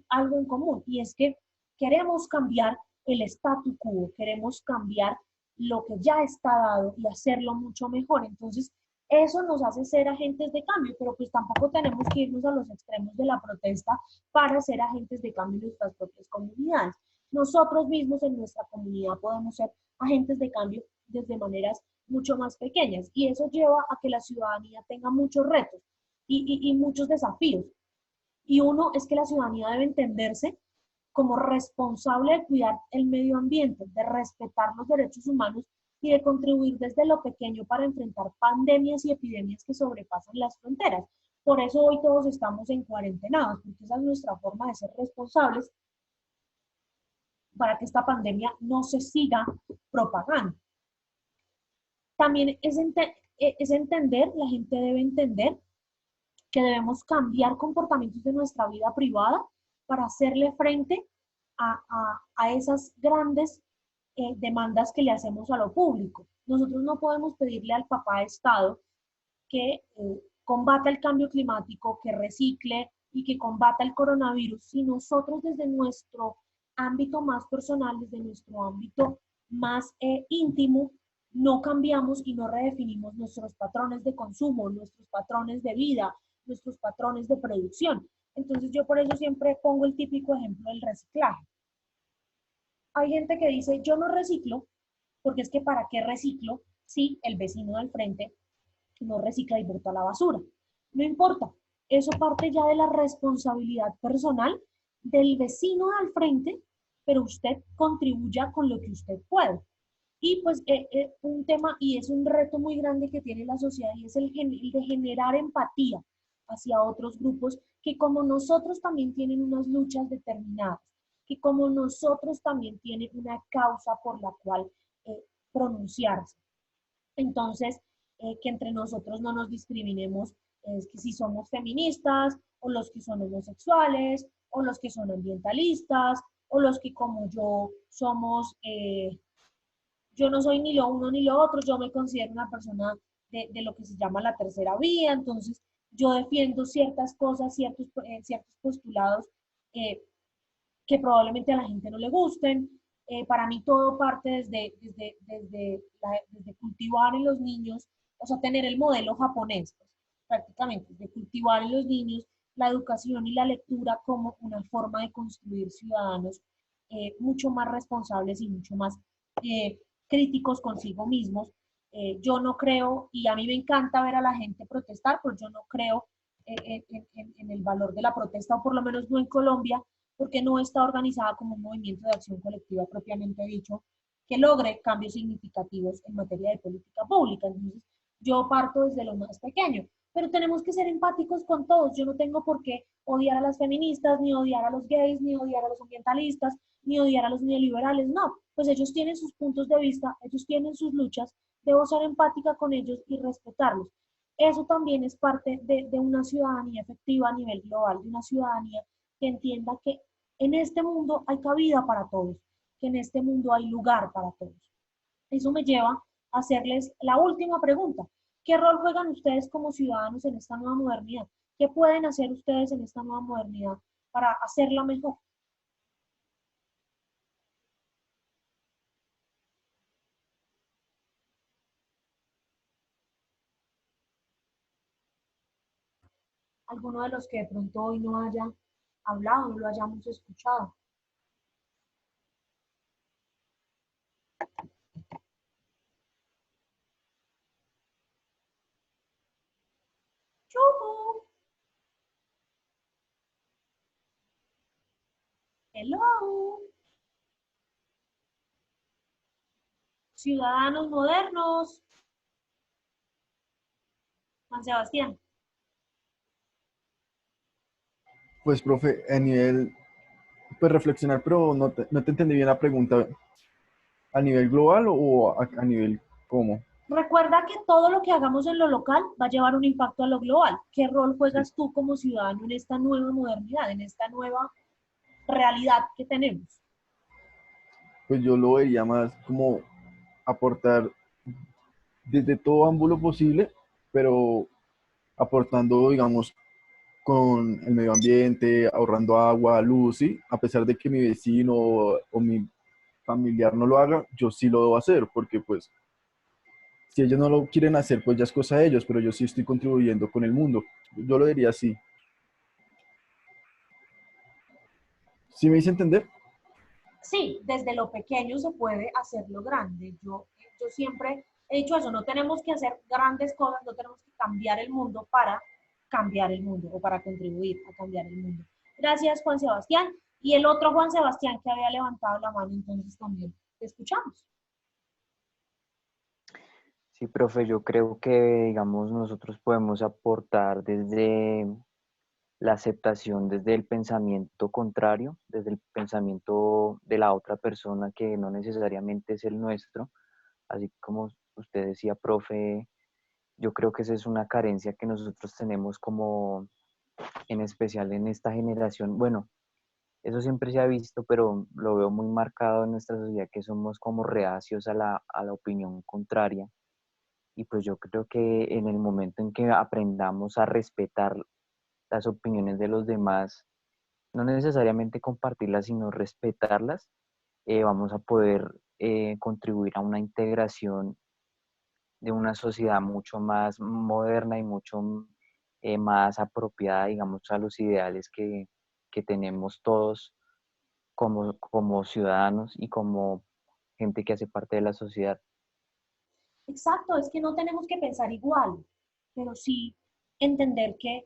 algo en común, y es que queremos cambiar el statu quo, queremos cambiar lo que ya está dado y hacerlo mucho mejor. Entonces, eso nos hace ser agentes de cambio, pero pues tampoco tenemos que irnos a los extremos de la protesta para ser agentes de cambio en nuestras propias comunidades. Nosotros mismos en nuestra comunidad podemos ser agentes de cambio desde maneras mucho más pequeñas, y eso lleva a que la ciudadanía tenga muchos retos y muchos desafíos. Y uno es que la ciudadanía debe entenderse como responsable de cuidar el medio ambiente, de respetar los derechos humanos y de contribuir desde lo pequeño para enfrentar pandemias y epidemias que sobrepasan las fronteras. Por eso hoy todos estamos en cuarentenados, porque esa es nuestra forma de ser responsables para que esta pandemia no se siga propagando. También es entender, la gente debe entender que debemos cambiar comportamientos de nuestra vida privada para hacerle frente a esas grandes demandas que le hacemos a lo público. Nosotros no podemos pedirle al papá Estado que combata el cambio climático, que recicle y que combata el coronavirus, si nosotros desde nuestro ámbito más personal, desde nuestro ámbito más íntimo, no cambiamos y no redefinimos nuestros patrones de consumo, nuestros patrones de vida, nuestros patrones de producción. Entonces yo por eso siempre pongo el típico ejemplo del reciclaje. Hay gente que dice, yo no reciclo, porque es que ¿para qué reciclo si el vecino del frente no recicla y bota la basura? No importa, eso parte ya de la responsabilidad personal del vecino al frente, pero usted contribuya con lo que usted puede. Y pues un tema, y es un reto muy grande que tiene la sociedad, y es el de generar empatía hacia otros grupos que como nosotros también tienen unas luchas determinadas, que como nosotros también tienen una causa por la cual pronunciarse. Entonces, que entre nosotros no nos discriminemos, es que si somos feministas, o los que son homosexuales, o los que son ambientalistas, o los que como yo somos, yo no soy ni lo uno ni lo otro, yo me considero una persona de lo que se llama la tercera vía, entonces yo defiendo ciertas cosas, ciertos postulados que probablemente a la gente no le gusten. Para mí todo parte desde cultivar en los niños, o sea, tener el modelo japonés, pues, prácticamente, de cultivar en los niños la educación y la lectura como una forma de construir ciudadanos mucho más responsables y mucho más críticos consigo mismos. Yo no creo, y a mí me encanta ver a la gente protestar, pero yo no creo en el valor de la protesta, o por lo menos no en Colombia, porque no está organizada como un movimiento de acción colectiva propiamente dicho, que logre cambios significativos en materia de política pública. Entonces, yo parto desde lo más pequeño, pero tenemos que ser empáticos con todos. Yo no tengo por qué odiar a las feministas, ni odiar a los gays, ni odiar a los ambientalistas, ni odiar a los neoliberales, no. Pues ellos tienen sus puntos de vista, ellos tienen sus luchas, debo ser empática con ellos y respetarlos. Eso también es parte de una ciudadanía efectiva a nivel global, de una ciudadanía que entienda que en este mundo hay cabida para todos, que en este mundo hay lugar para todos. Eso me lleva hacerles la última pregunta. ¿Qué rol juegan ustedes como ciudadanos en esta nueva modernidad? ¿Qué pueden hacer ustedes en esta nueva modernidad para hacerla mejor? Alguno de los que de pronto hoy no haya hablado, no lo hayamos escuchado. ¡Chuju! Hello. Ciudadanos modernos. Juan Sebastián. Pues, profe, a nivel, pues reflexionar, pero no te entendí bien la pregunta. ¿A nivel global o a nivel cómo? Recuerda que todo lo que hagamos en lo local va a llevar un impacto a lo global. ¿Qué rol juegas tú como ciudadano en esta nueva modernidad, en esta nueva realidad que tenemos? Pues yo lo vería más como aportar desde todo ángulo posible, pero aportando, digamos, con el medio ambiente, ahorrando agua, luz, ¿sí? A pesar de que mi vecino o mi familiar no lo haga, yo sí lo debo hacer, porque pues si ellos no lo quieren hacer, pues ya es cosa de ellos, pero yo sí estoy contribuyendo con el mundo. Yo lo diría así. ¿Sí me hice entender? Sí, desde lo pequeño se puede hacer lo grande. Yo siempre he dicho eso, no tenemos que hacer grandes cosas, no tenemos que cambiar el mundo para cambiar el mundo o para contribuir a cambiar el mundo. Gracias, Juan Sebastián. Y el otro Juan Sebastián que había levantado la mano, entonces también te escuchamos. Sí, profe, yo creo que, digamos, nosotros podemos aportar desde la aceptación, desde el pensamiento contrario, desde el pensamiento de la otra persona que no necesariamente es el nuestro. Así como usted decía, profe, yo creo que esa es una carencia que nosotros tenemos como, en especial en esta generación. Bueno, eso siempre se ha visto, pero lo veo muy marcado en nuestra sociedad, que somos como reacios a la opinión contraria. Y pues yo creo que en el momento en que aprendamos a respetar las opiniones de los demás, no necesariamente compartirlas, sino respetarlas, vamos a poder contribuir a una integración de una sociedad mucho más moderna y mucho más apropiada, digamos, a los ideales que tenemos todos como ciudadanos y como gente que hace parte de la sociedad. Exacto, es que no tenemos que pensar igual, pero sí entender que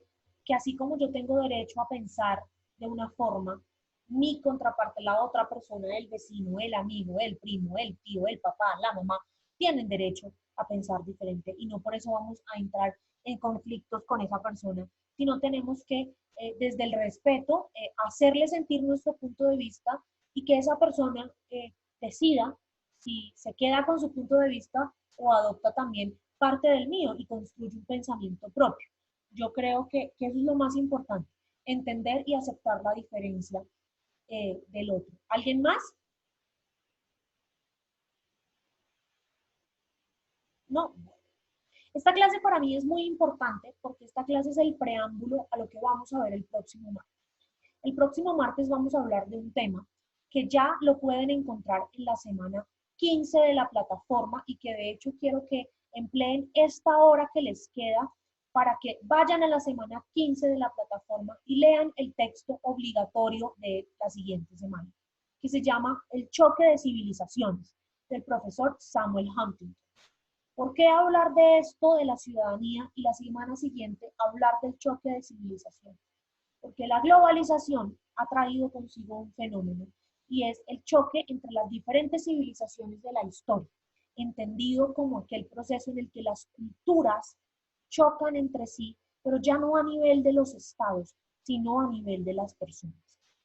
así como yo tengo derecho a pensar de una forma, mi contraparte, la otra persona, el vecino, el amigo, el primo, el tío, el papá, la mamá, tienen derecho a pensar diferente y no por eso vamos a entrar en conflictos con esa persona, sino tenemos que, desde el respeto, hacerle sentir nuestro punto de vista y que esa persona decida si se queda con su punto de vista o adopta también parte del mío y construye un pensamiento propio. Yo creo que eso es lo más importante, entender y aceptar la diferencia del otro. ¿Alguien más? No. Esta clase para mí es muy importante porque esta clase es el preámbulo a lo que vamos a ver el próximo martes. El próximo martes vamos a hablar de un tema que ya lo pueden encontrar en la semana 15 de la plataforma y que de hecho quiero que empleen esta hora que les queda para que vayan a la semana 15 de la plataforma y lean el texto obligatorio de la siguiente semana, que se llama El choque de civilizaciones, del profesor Samuel Huntington. ¿Por qué hablar de esto de la ciudadanía y la semana siguiente hablar del choque de civilizaciones? Porque la globalización ha traído consigo un fenómeno y es el choque entre las diferentes civilizaciones de la historia, entendido como aquel proceso en el que las culturas chocan entre sí, pero ya no a nivel de los estados, sino a nivel de las personas.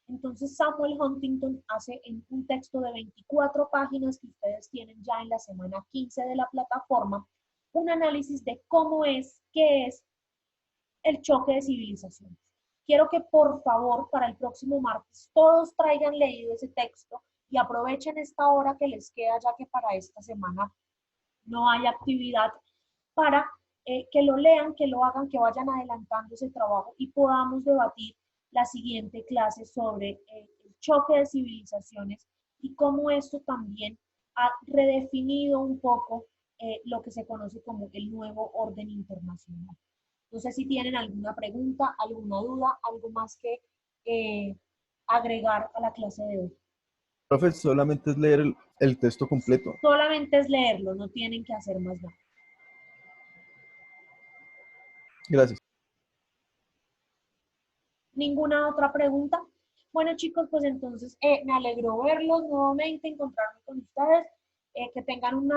Entonces Samuel Huntington hace en un texto de 24 páginas que ustedes tienen ya en la semana 15 de la plataforma, un análisis de cómo es, qué es el choque de civilizaciones. Quiero que por favor para el próximo martes todos traigan leído ese texto y aprovechen esta hora que les queda, ya que para esta semana no hay actividad para que lo lean, que lo hagan, que vayan adelantando ese trabajo y podamos debatir la siguiente clase sobre el choque de civilizaciones y cómo esto también ha redefinido un poco lo que se conoce como el nuevo orden internacional. No sé si tienen alguna pregunta, alguna duda, algo más que agregar a la clase de hoy. Profe, solamente es leer el texto completo. Solamente es leerlo, no tienen que hacer más nada. Gracias. ¿Ninguna otra pregunta? Bueno, chicos, pues entonces me alegró verlos nuevamente, encontrarme con ustedes, que tengan un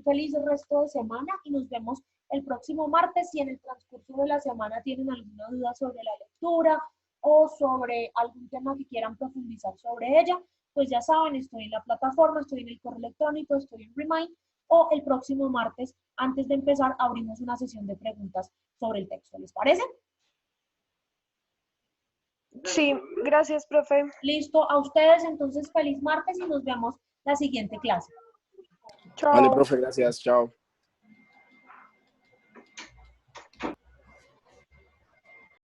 feliz resto de semana y nos vemos el próximo martes. Si en el transcurso de la semana tienen alguna duda sobre la lectura o sobre algún tema que quieran profundizar sobre ella, pues ya saben, estoy en la plataforma, estoy en el correo electrónico, estoy en Remind, o el próximo martes, antes de empezar, abrimos una sesión de preguntas sobre el texto. ¿Les parece? Sí, gracias, profe. Listo, a ustedes entonces feliz martes y nos vemos la siguiente clase. Chao. Vale, profe, gracias. Chao.